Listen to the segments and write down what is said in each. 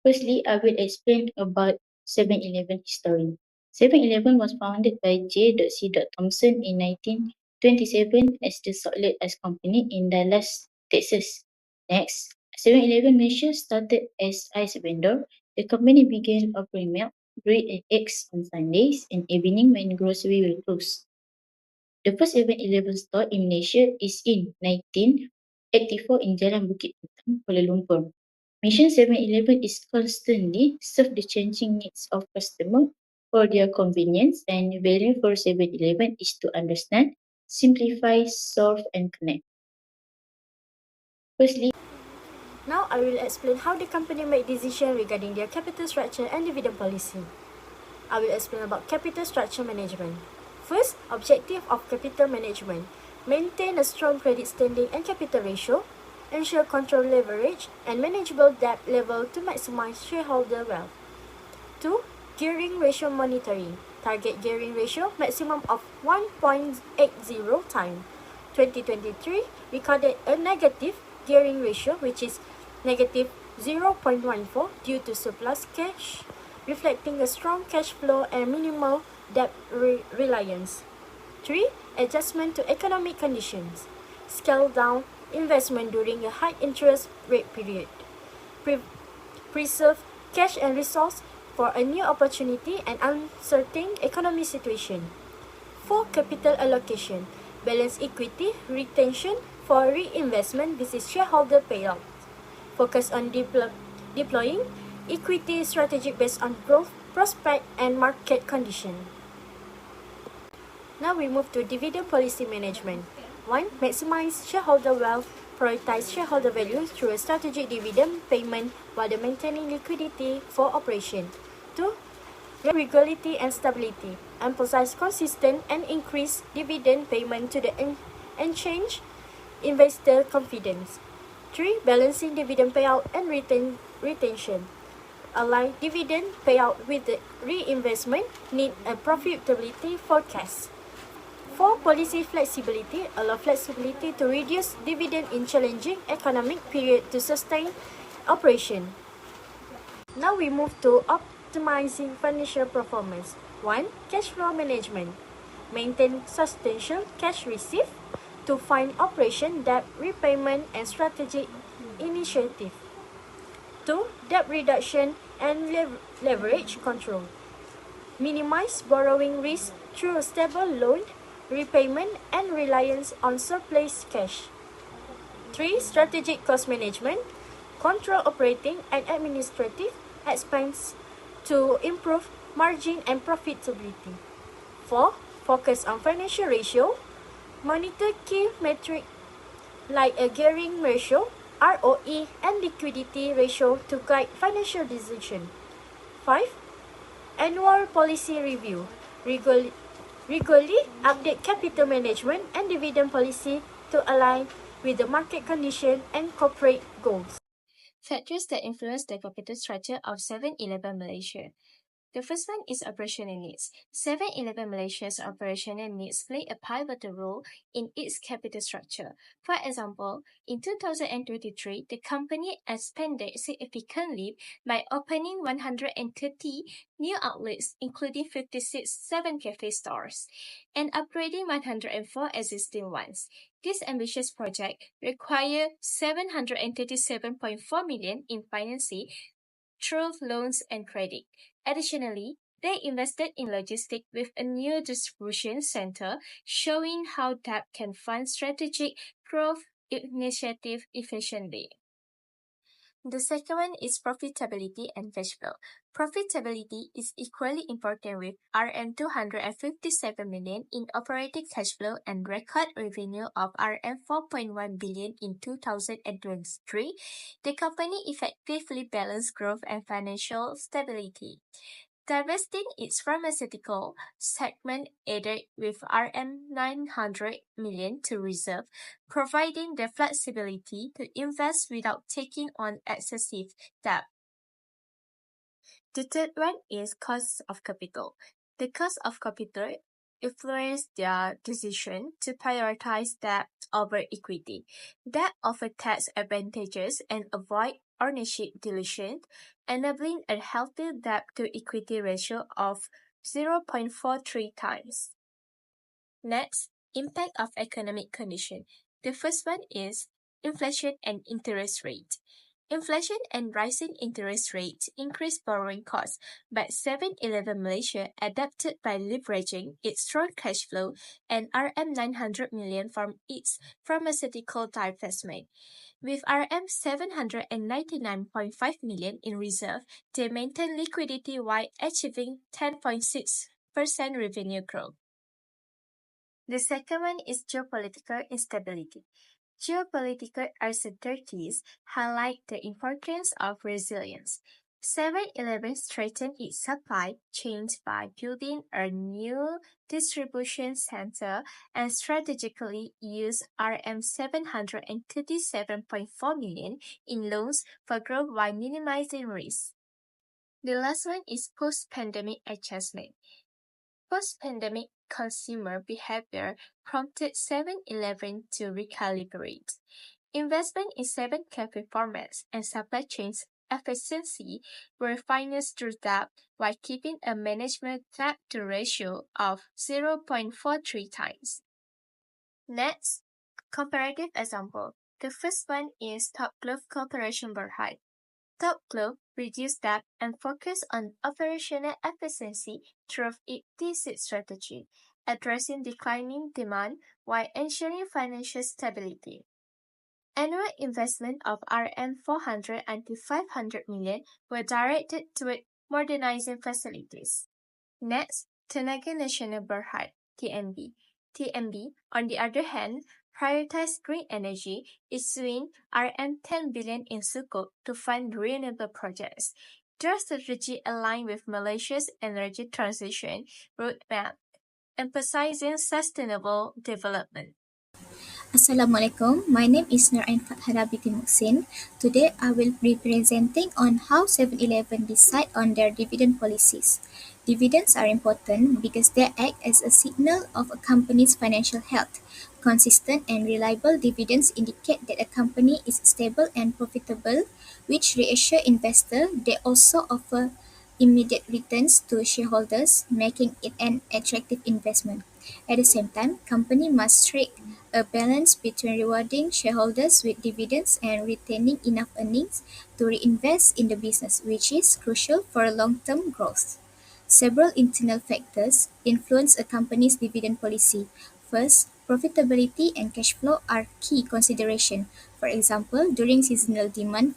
Firstly, I will explain about 7-Eleven history. 7-Eleven was founded by J.C. Thompson in 1927 as the Salted Ice Company in Dallas, Texas. Next, 7-Eleven Malaysia started as ice vendor. The company began offering milk, bread and eggs on Sundays and evening when grocery were closed. The first 7-Eleven store in Malaysia is in 1984 in Jalan Bukit Bintang, Kuala Lumpur. Mission 7-Eleven is constantly serve the changing needs of customers for their convenience, and value for 7-Eleven is to understand, simplify, solve and connect. Firstly, Now I will explain how the company made decisions regarding their capital structure and dividend policy. I will explain about capital structure management. First, objective of capital management. Maintain a strong credit standing and capital ratio. Ensure control leverage and manageable debt level to maximize shareholder wealth. 2. Gearing ratio monitoring. Target gearing ratio maximum of 1.80 times. 2023 recorded a negative gearing ratio which is negative 0.14 due to surplus cash, reflecting a strong cash flow and minimal debt reliance. 3. Adjustment to economic conditions. Scale down investment during a high interest rate period. Preserve cash and resource for a new opportunity and uncertain economic situation. 4. Capital allocation. Balance equity retention for reinvestment versus shareholder payout. Focus on deploying equity strategy based on growth, prospect, and market condition. Now we move to dividend policy management. 1. Maximize shareholder wealth. Prioritize shareholder value through a strategic dividend payment while maintaining liquidity for operation. 2. Regularity and stability. Emphasize consistent and increased dividend payment to the enhance investor confidence. 3. Balancing dividend payout and retention. Align dividend payout with the reinvestment need and profitability forecast. 4. Policy flexibility. Allow flexibility to reduce dividend in challenging economic period to sustain operation. Now we move to optimizing financial performance. 1. Cash flow management. Maintain substantial cash receipt to fund operation, debt repayment, and strategic initiative. 2. Debt reduction and leverage control. Minimize borrowing risk through stable loan repayment and reliance on surplus cash. 3. Strategic cost management. Control operating and administrative expense to improve margin and profitability. 4. Focus on financial ratio. Monitor key metrics like a gearing ratio, ROE, and liquidity ratio to guide financial decision. 5. Annual policy review. Regularly update capital management and dividend policy to align with the market condition and corporate goals. Factors that influence the capital structure of 7-Eleven Malaysia. The first one is operational needs. 7-Eleven Malaysia's operational needs play a pivotal role in its capital structure. For example, in 2023, the company expanded significantly by opening 130 new outlets, including 56 7-cafe stores, and upgrading 104 existing ones. This ambitious project required 737.4 million in financing through loans and credit. Additionally, they invested in logistics with a new distribution center, showing how debt can fund strategic growth initiatives efficiently. The second one is profitability and cash flow. Profitability is equally important with RM 257 million in operating cash flow and record revenue of RM 4.1 billion in 2023. The company effectively balanced growth and financial stability. Divesting its pharmaceutical segment added with RM 900 million to reserve, providing the flexibility to invest without taking on excessive debt. The third one is cost of capital. The cost of capital influenced their decision to prioritize debt over equity. Debt offers tax advantages and avoid ownership dilution, enabling a healthy debt to equity ratio of 0.43 times. Next, impact of economic condition. The first one is inflation and interest rate. Inflation and rising interest rates increased borrowing costs, but 7-Eleven Malaysia adapted by leveraging its strong cash flow and RM 900 million from its pharmaceutical divestment. With RM 799.5 million in reserve, they maintain liquidity while achieving 10.6% revenue growth. The second one is geopolitical instability. Geopolitical uncertainties highlight the importance of resilience. 7-Eleven strengthened its supply chains by building a new distribution center and strategically used RM 737.4 million in loans for growth while minimizing risk. The last one is post-pandemic adjustment. Post-pandemic consumer behavior prompted 7-Eleven to recalibrate. Investment in 7K performance and supply chains efficiency were financed through debt while keeping a management debt to ratio of 0.43 times. Next, comparative example. The first one is Top Glove Corporation Berhad. Top Glove reduced debt and focused on operational efficiency through its exit strategy, addressing declining demand while ensuring financial stability. Annual investment of RM 400 and 500 million were directed toward modernizing facilities. Next, Tenaga Nasional Berhad, TNB. TNB, on the other hand, prioritized green energy, issuing RM 10 billion in Sukuk to fund renewable projects. Their strategy aligned with Malaysia's energy transition roadmap, emphasizing sustainable development. Assalamualaikum. My name is Nurain Fathara binti Muhsin. Today I will be presenting on how 7-Eleven decide on their dividend policies. Dividends are important because they act as a signal of a company's financial health. Consistent and reliable dividends indicate that a company is stable and profitable, which reassure investors. They also offer immediate returns to shareholders, making it an attractive investment. At the same time, company must strike a balance between rewarding shareholders with dividends and retaining enough earnings to reinvest in the business, which is crucial for long-term growth. Several internal factors influence a company's dividend policy. First, profitability and cash flow are key consideration. For example, during seasonal demand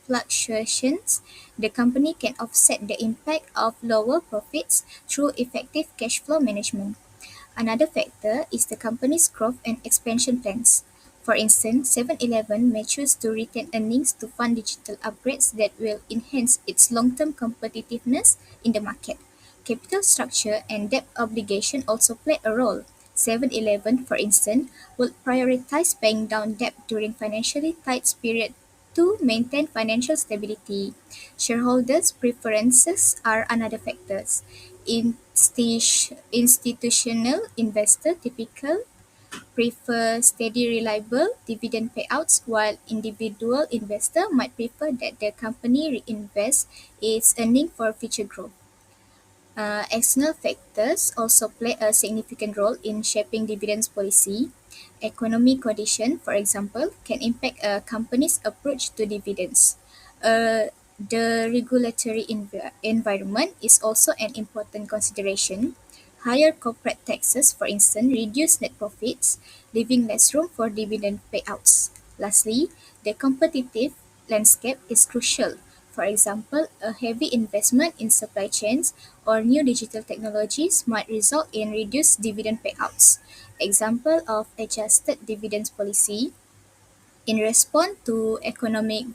fluctuations, the company can offset the impact of lower profits through effective cash flow management. Another factor is the company's growth and expansion plans. For instance, 7-Eleven may choose to retain earnings to fund digital upgrades that will enhance its long-term competitiveness in the market. Capital structure and debt obligation also play a role. 7-Eleven, for instance, will prioritize paying down debt during financially tight periods to maintain financial stability. Shareholders' preferences are another factor. Institutional investors typically prefer steady, reliable dividend payouts, while individual investors might prefer that the company reinvests its earnings for future growth. External factors also play a significant role in shaping dividends policy. Economic conditions, for example, can impact a company's approach to dividends. The regulatory environment is also an important consideration. Higher corporate taxes, for instance, reduce net profits, leaving less room for dividend payouts. Lastly, the competitive landscape is crucial. For example, a heavy investment in supply chains or new digital technologies might result in reduced dividend payouts. Example of adjusted dividends policy: in response to economic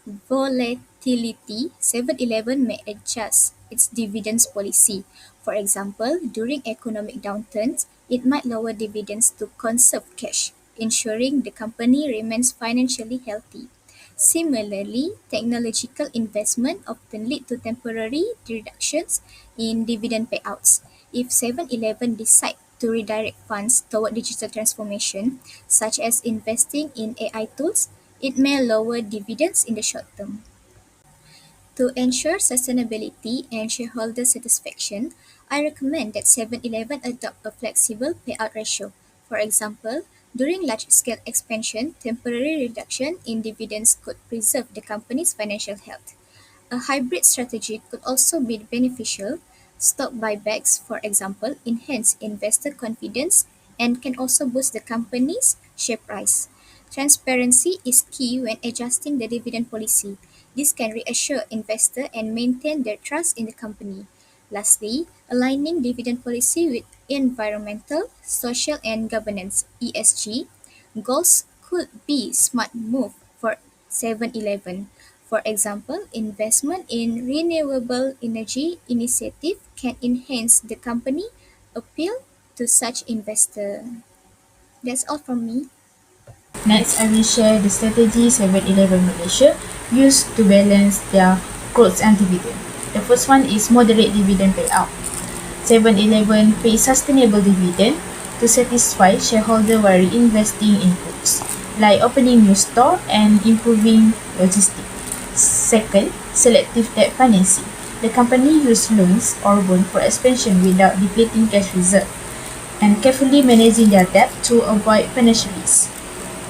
volatility, 7-Eleven may adjust its dividends policy. For example, during economic downturns, it might lower dividends to conserve cash, ensuring the company remains financially healthy. Similarly, technological investment often lead to temporary reductions in dividend payouts. If 7-Eleven decide to redirect funds toward digital transformation, such as investing in AI tools, It may lower dividends in the short term. To ensure sustainability and shareholder satisfaction, I recommend that 7-Eleven adopt a flexible payout ratio. For example, during large-scale expansion, temporary reduction in dividends could preserve the company's financial health. A hybrid strategy could also be beneficial. Stock buybacks, for example, enhance investor confidence and can also boost the company's share price. Transparency is key when adjusting the dividend policy. This can reassure investors and maintain their trust in the company. Lastly, aligning dividend policy with environmental, social, and governance (ESG) goals could be smart move for 7-Eleven. For example, investment in renewable energy initiative can enhance the company appeal to such investor. That's all from me. Next, I will share the strategy 7-Eleven Malaysia used to balance their growth and dividend. The first one is moderate dividend payout. 7-Eleven pays sustainable dividend to satisfy shareholder while reinvesting in goods, like opening new store and improving logistics. Second, selective debt financing. The company use loans or bond for expansion without depleting cash reserve and carefully managing their debt to avoid financial risk.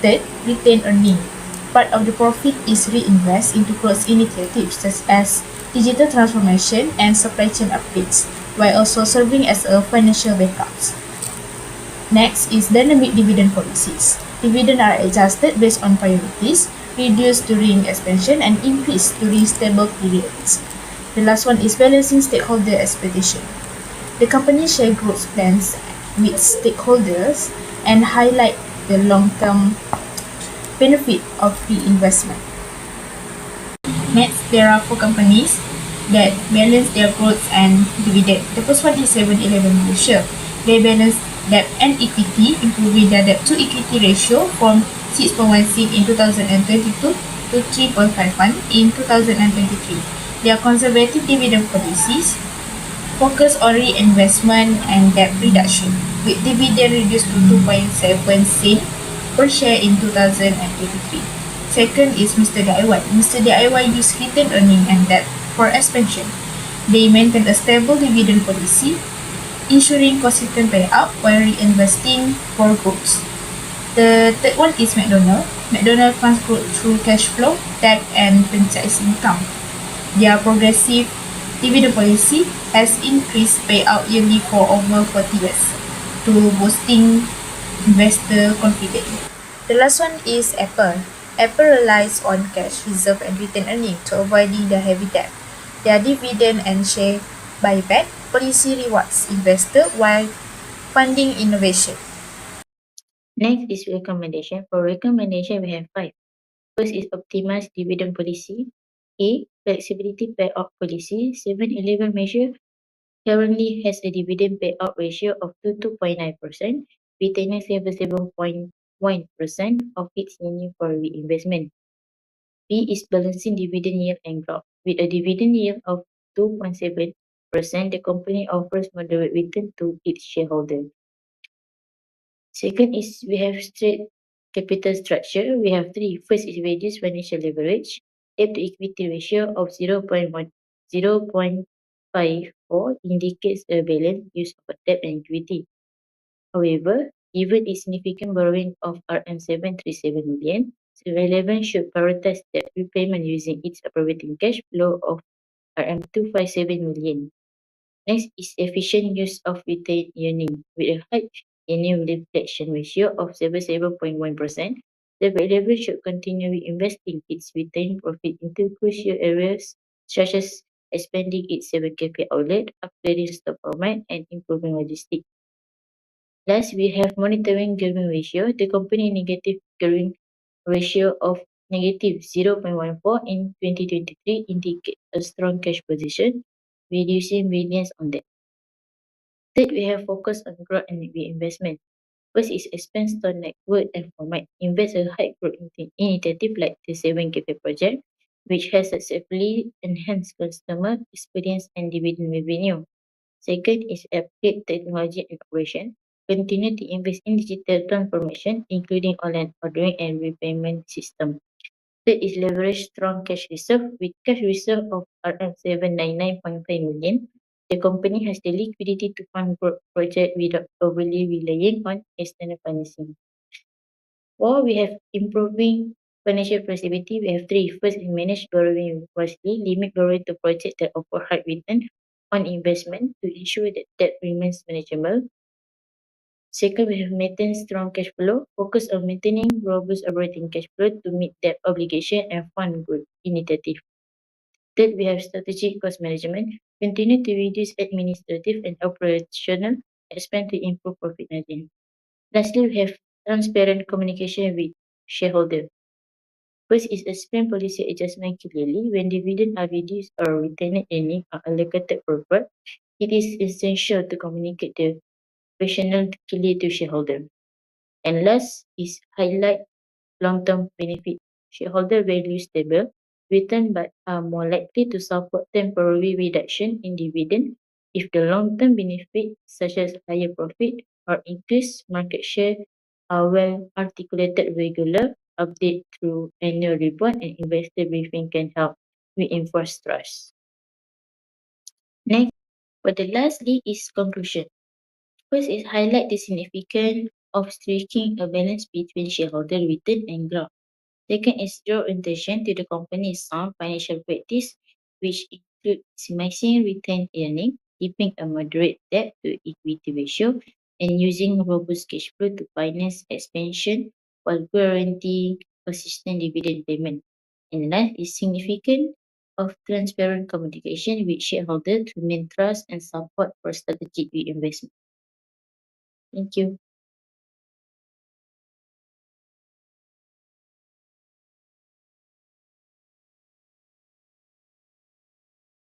Third, retained earning. Part of the profit is reinvested into growth initiatives such as digital transformation and supply chain upgrades, while also serving as a financial backup. Next is dynamic dividend policies. Dividends are adjusted based on priorities, reduced during expansion and increased during stable periods. The last one is balancing stakeholder expectation. The company share growth plans with stakeholders and highlight the long-term benefit of reinvestment. Next, there are four companies that balance their growth and dividend. The first one is 7-Eleven Malaysia. They balance debt and equity, improving their debt to equity ratio from 6.16 in 2022 to 3.51 in 2023. Their conservative dividend policies focus on reinvestment and debt reduction, with dividend reduced to 2.7 cents per share in 2023. Second is Mr. DIY. Mr. DIY use retained earning and debt for expansion. They maintain a stable dividend policy, ensuring consistent payout while reinvesting for growth. The third one is McDonald. McDonald funds growth through cash flow, debt, and franchise income. Their progressive dividend policy has increased payout yearly for over 40 years to boosting investor confidence. The last one is Apple. Apple relies on cash reserve and retained earning to avoiding the heavy debt. Their dividend and share buyback policy rewards investor while funding innovation. Next is recommendation. For recommendation, we have 5. First is optimized dividend policy. A. Flexibility payout policy. 7-Eleven measure currently has a dividend payout ratio of 2.9%, retaining 77.1% of its earnings for reinvestment. B is balancing dividend yield and growth. With a dividend yield of 2.7%, the company offers moderate return to its shareholders. Second is we have straight capital structure. We have 3. First is reduced financial leverage. Debt to equity ratio of 0.54 indicates a balanced use of debt and equity. However, given its significant borrowing of RM737 million, 7-Eleven should prioritize debt repayment using its operating cash flow of RM257 million. Next is efficient use of retained earning. With a high annual reflection ratio of 77.1%, 7-Eleven should continue investing its retained profit into crucial areas such as expanding its 7 cafe outlet, upgrading stock format, and improving logistics. Last, we have monitoring gearing ratio. The company negative gearing ratio of negative 0.14 in 2023 indicates a strong cash position, reducing reliance on debt. Third, we have focus on growth and reinvestment. First is expand store network and format. Invest a high growth initiative like the 7 Cafe project, which has successfully enhanced customer experience and dividend revenue. Second is upgrade technology and operation. Continue to invest in digital transformation, including online ordering and repayment system. Third is leverage strong cash reserve. With cash reserve of RM799.5 million, the company has the liquidity to fund growth project without overly relying on external financing. While we have improving financial flexibility, we have three. First, we manage borrowing wisely, limit borrowing to projects that offer high return on investment to ensure that debt remains manageable. Second, we have maintained strong cash flow, focus on maintaining robust operating cash flow to meet debt obligation and fund growth initiative. Third, we have strategic cost management, continue to reduce administrative and operational expense to improve profit margin. Lastly, we have transparent communication with shareholders. First is explain policy adjustment clearly. When dividend are reduced or retained earnings are allocated for growth, it is essential to communicate the rationale clearly to shareholders. And last is highlight long-term benefit. Shareholder value stable, return but are more likely to support temporary reduction in dividend if the long-term benefit such as higher profit or increased market share are well articulated. Regular update through annual report and investor briefing can help reinforce trust. Next, for the lastly is conclusion. First is highlight the significance of striking a balance between shareholder return and growth. Second is draw attention to the company's sound financial practice, which include maximizing retained earnings, keeping a moderate debt to equity ratio, and using robust cash flow to finance expansion while guaranteeing consistent dividend payment. And last is significant of transparent communication with shareholders to maintain trust and support for strategic reinvestment. Thank you.